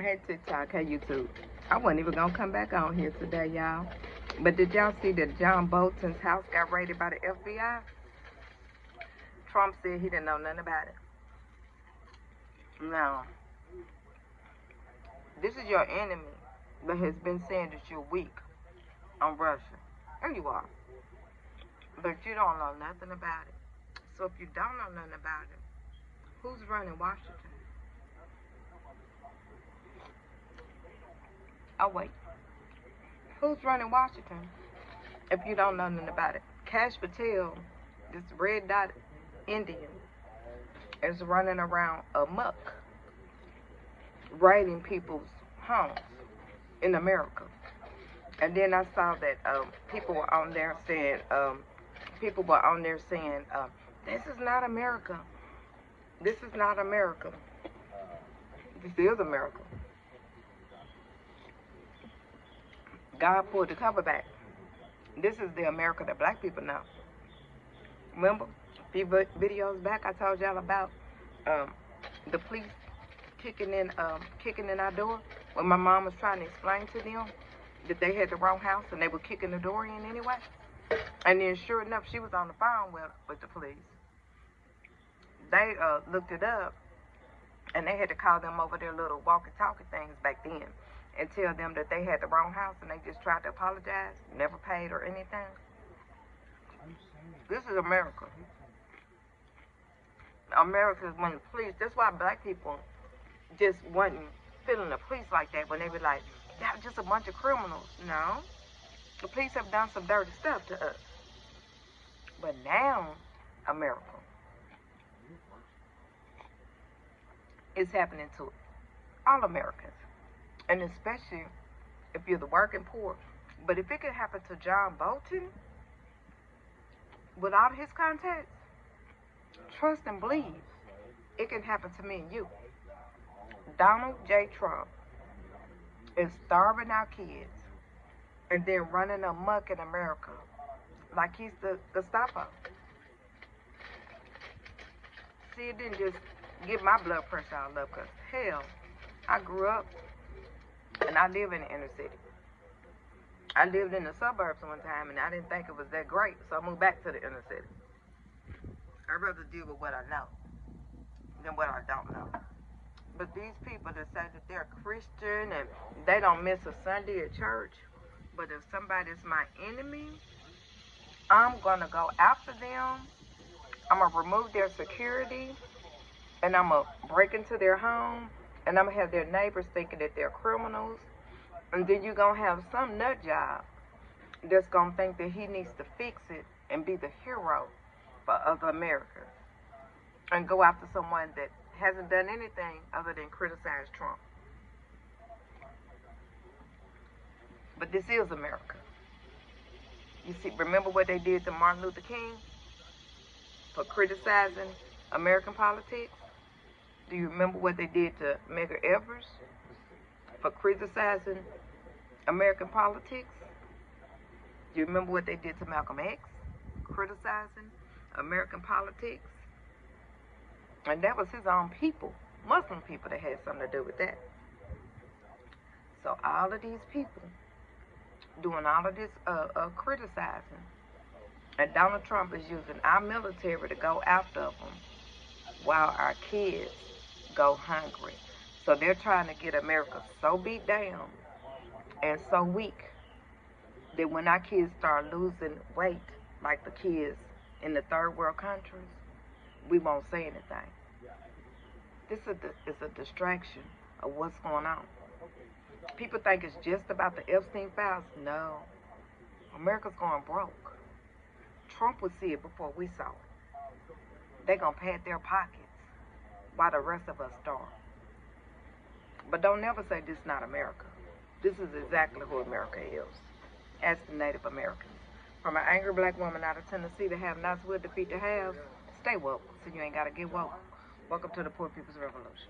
Hey TikTok, hey YouTube. I wasn't even gonna come back on here today, y'all. But did y'all see that John Bolton's house got raided by the FBI? Trump said he didn't know nothing about it. Now, this is your enemy that has been saying that you're weak on Russia. There you are. But you don't know nothing about it. So if you don't know nothing about it, who's running Washington? Oh, wait. Who's running Washington if you don't know nothing about it? Kash Patel, this red dot Indian, is running around amok, raiding people's homes in America. And then I saw that people were on there saying, this is not America. This is not America. This is America. God pulled the cover back. This is the America that black people know. Remember, a few videos back, I told y'all about the police kicking in our door when my mom was trying to explain to them that they had the wrong house and they were kicking the door in anyway. And then, sure enough, she was on the phone with the police. They looked it up, and they had to call them over their little walkie-talkie things back then and tell them that they had the wrong house, and they just tried to apologize, never paid or anything. This is America. America is when the police, that's why black people just wasn't feeling the police like that when they were like, y'all just a bunch of criminals. No. The police have done some dirty stuff to us. But now, America, it's happening to all Americans. And especially if you're the working poor. But if it could happen to John Bolton, without his contacts, trust and believe, it can happen to me and you. Donald J. Trump is starving our kids and then running amok in America like he's the Gestapo. See, it didn't just get my blood pressure all up, because hell, I grew up and I live in the inner city. I lived in the suburbs one time and I didn't think it was that great, so I moved back to the inner city. I'd rather deal with what I know than what I don't know. But these people that say that they're Christian and they don't miss a Sunday at church, but if somebody's my enemy, I'm going to go after them. I'm going to remove their security, and I'm going to break into their home, and I'm going to have their neighbors thinking that they're criminals. And then you're going to have some nut job that's going to think that he needs to fix it and be the hero for other Americans and go after someone that hasn't done anything other than criticize Trump. But this is America. You see, remember what they did to Martin Luther King for criticizing American politics? Do you remember what they did to Medgar Evers for criticizing American politics? Do you remember what they did to Malcolm X, criticizing American politics? And that was his own people, Muslim people, that had something to do with that. So all of these people doing all of this criticizing, and Donald Trump is using our military to go after them while our kids go hungry. So they're trying to get America so beat down and so weak that when our kids start losing weight, like the kids in the third world countries, we won't say anything. This is a distraction of what's going on. People think it's just about the Epstein files. No. America's going broke. Trump would see it before we saw it. They're going to pad their pockets while the rest of us starve. But don't never say this is not America. This is exactly who America is. As the Native Americans. From an angry black woman out of Tennessee, the have-nots will defeat the haves. Stay woke so you ain't got to get woke. Welcome to the Poor People's Revolution.